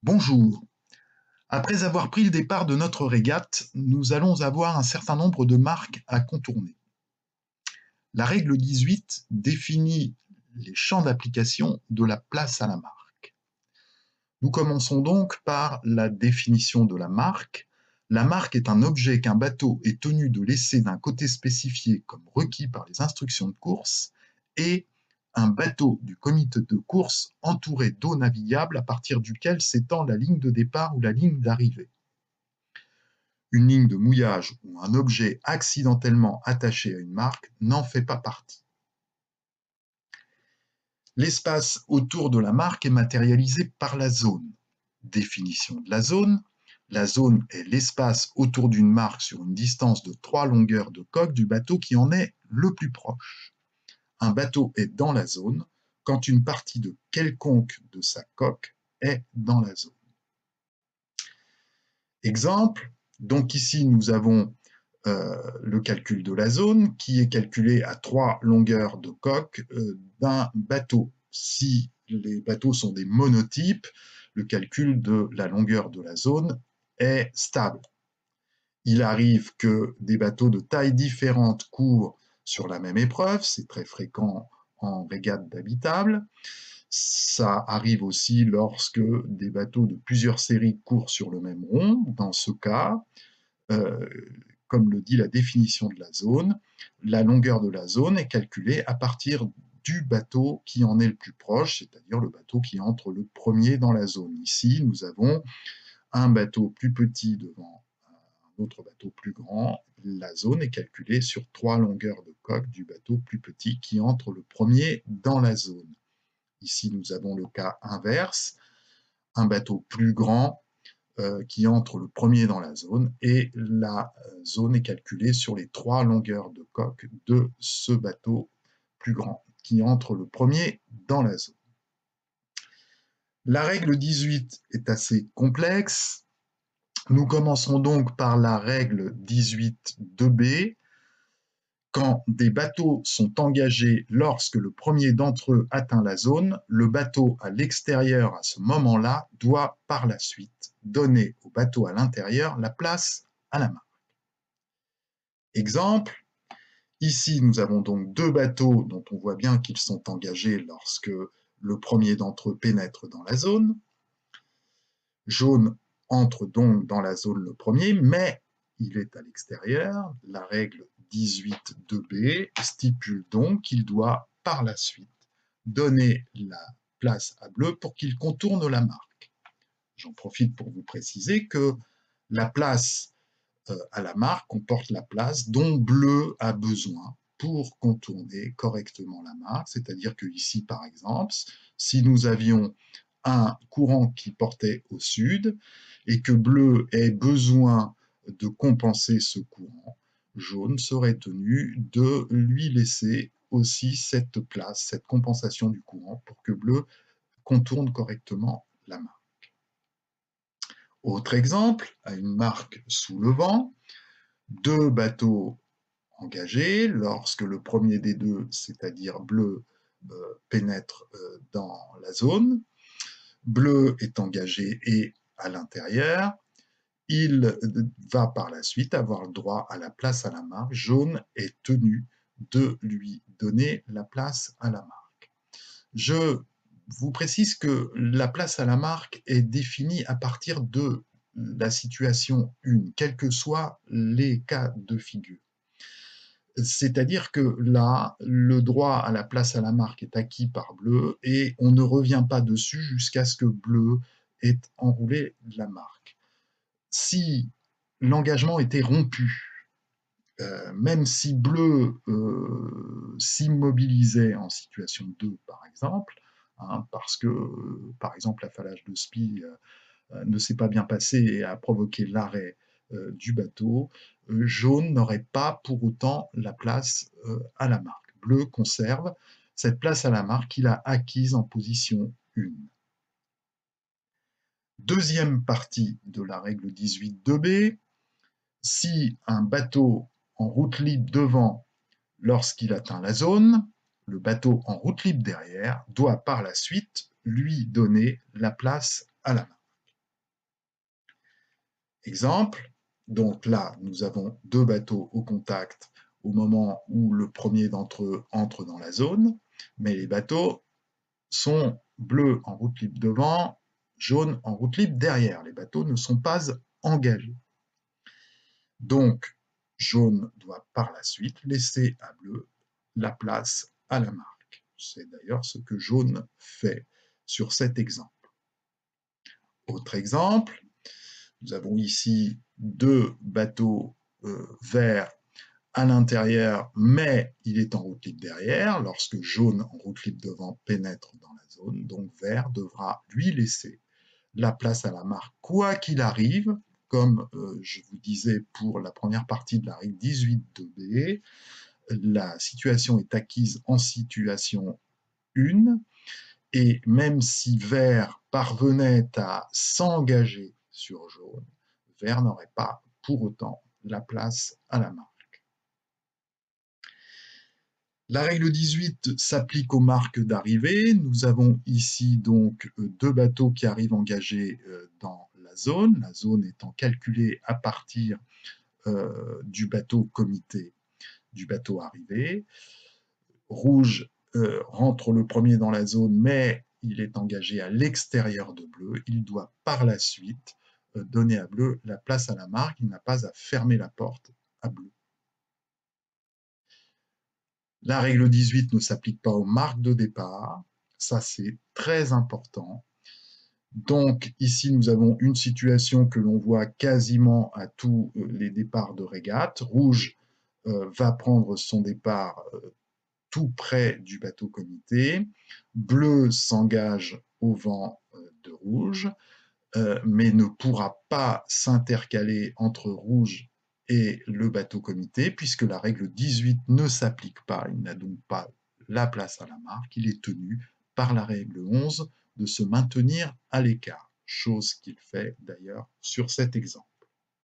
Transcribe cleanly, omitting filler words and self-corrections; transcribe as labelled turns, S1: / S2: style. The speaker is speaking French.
S1: Bonjour. Après avoir pris le départ de notre régate, nous allons avoir un certain nombre de marques à contourner. La règle 18 définit les champs d'application de la place à la marque. Nous commençons donc par la définition de la marque. La marque est un objet qu'un bateau est tenu de laisser d'un côté spécifié comme requis par les instructions de course et un bateau du comité de course entouré d'eau navigable à partir duquel s'étend la ligne de départ ou la ligne d'arrivée. Une ligne de mouillage ou un objet accidentellement attaché à une marque n'en fait pas partie. L'espace autour de la marque est matérialisé par la zone. Définition de la zone. La zone est l'espace autour d'une marque sur une distance de 3 longueurs de coque du bateau qui en est le plus proche. Un bateau est dans la zone quand une partie de quelconque de sa coque est dans la zone. Exemple, donc ici nous avons le calcul de la zone qui est calculé à 3 longueurs de coque d'un bateau. Si les bateaux sont des monotypes, le calcul de la longueur de la zone est stable. Il arrive que des bateaux de tailles différentes courent sur la même épreuve, c'est très fréquent en régate d'habitable. Ça arrive aussi lorsque des bateaux de plusieurs séries courent sur le même rond. Dans ce cas, euh, comme le dit la définition de la zone, la longueur de la zone est calculée à partir du bateau qui en est le plus proche, c'est-à-dire le bateau qui entre le premier dans la zone. Ici, nous avons un bateau plus petit devant un autre bateau plus grand. La zone est calculée sur 3 longueurs de coque du bateau plus petit qui entre le premier dans la zone. Ici, nous avons le cas inverse, un bateau plus grand qui entre le premier dans la zone et la zone est calculée sur les 3 longueurs de coque de ce bateau plus grand qui entre le premier dans la zone. La règle 18 est assez complexe. Nous commençons donc par la règle 18.2b. Quand des bateaux sont engagés lorsque le premier d'entre eux atteint la zone, le bateau à l'extérieur à ce moment-là doit par la suite donner au bateau à l'intérieur la place à la marque. Exemple, ici nous avons donc 2 bateaux dont on voit bien qu'ils sont engagés lorsque le premier d'entre eux pénètre dans la zone. Jaune entre donc dans la zone le premier, mais il est à l'extérieur. La règle 18.2b stipule donc qu'il doit par la suite donner la place à bleu pour qu'il contourne la marque. J'en profite pour vous préciser que la place à la marque comporte la place dont bleu a besoin pour contourner correctement la marque. C'est-à-dire que ici, par exemple, si nous avions un courant qui portait au sud et que bleu ait besoin de compenser ce courant, jaune serait tenu de lui laisser aussi cette place, cette compensation du courant pour que bleu contourne correctement la marque. Autre exemple, à une marque sous le vent, 2 bateaux engagés, lorsque le premier des deux, c'est-à-dire bleu, pénètre dans la zone, bleu est engagé et à l'intérieur, il va par la suite avoir le droit à la place à la marque, jaune est tenu de lui donner la place à la marque. Je vous précise que la place à la marque est définie à partir de la situation 1, quels que soient les cas de figure. C'est-à-dire que là, le droit à la place à la marque est acquis par bleu et on ne revient pas dessus jusqu'à ce que bleu ait enroulé la marque. Si l'engagement était rompu, même si bleu s'immobilisait en situation 2, par exemple, parce que, par exemple, l'affalage de spi ne s'est pas bien passé et a provoqué l'arrêt du bateau, jaune n'aurait pas pour autant la place à la marque. Bleu conserve cette place à la marque qu'il a acquise en position 1. Deuxième partie de la règle 18.2b, si un bateau en route libre devant, lorsqu'il atteint la zone, le bateau en route libre derrière doit par la suite lui donner la place à la marque. Exemple, donc là, nous avons deux bateaux au contact au moment où le premier d'entre eux entre dans la zone, mais les bateaux sont bleus en route libre devant, jaunes en route libre derrière. Les bateaux ne sont pas engagés. Donc, jaune doit par la suite laisser à bleu la place à la marque. C'est d'ailleurs ce que jaune fait sur cet exemple. Autre exemple, nous avons ici deux bateaux verts à l'intérieur, mais il est en route libre derrière, lorsque jaune en route libre devant pénètre dans la zone, donc vert devra lui laisser la place à la marque quoi qu'il arrive, comme je vous disais pour la première partie de la règle 18 de B, la situation est acquise en situation 1, et même si vert parvenait à s'engager sur jaune, vert n'aurait pas pour autant la place à la marque. La règle 18 s'applique aux marques d'arrivée. Nous avons ici donc deux bateaux qui arrivent engagés dans la zone étant calculée à partir du bateau comité, du bateau arrivé. Rouge rentre le premier dans la zone, mais il est engagé à l'extérieur de bleu. Il doit par la suite donner à bleu la place à la marque. Il n'a pas à fermer la porte à bleu. La règle 18 ne s'applique pas aux marques de départ. Ça, c'est très important. Donc, ici, nous avons une situation que l'on voit quasiment à tous les départs de régate. Rouge va prendre son départ tout près du bateau comité. Bleu s'engage au vent de rouge, mais ne pourra pas s'intercaler entre rouge et le bateau comité, puisque la règle 18 ne s'applique pas. Il n'a donc pas la place à la marque. Il est tenu par la règle 11 de se maintenir à l'écart, chose qu'il fait d'ailleurs sur cet exemple.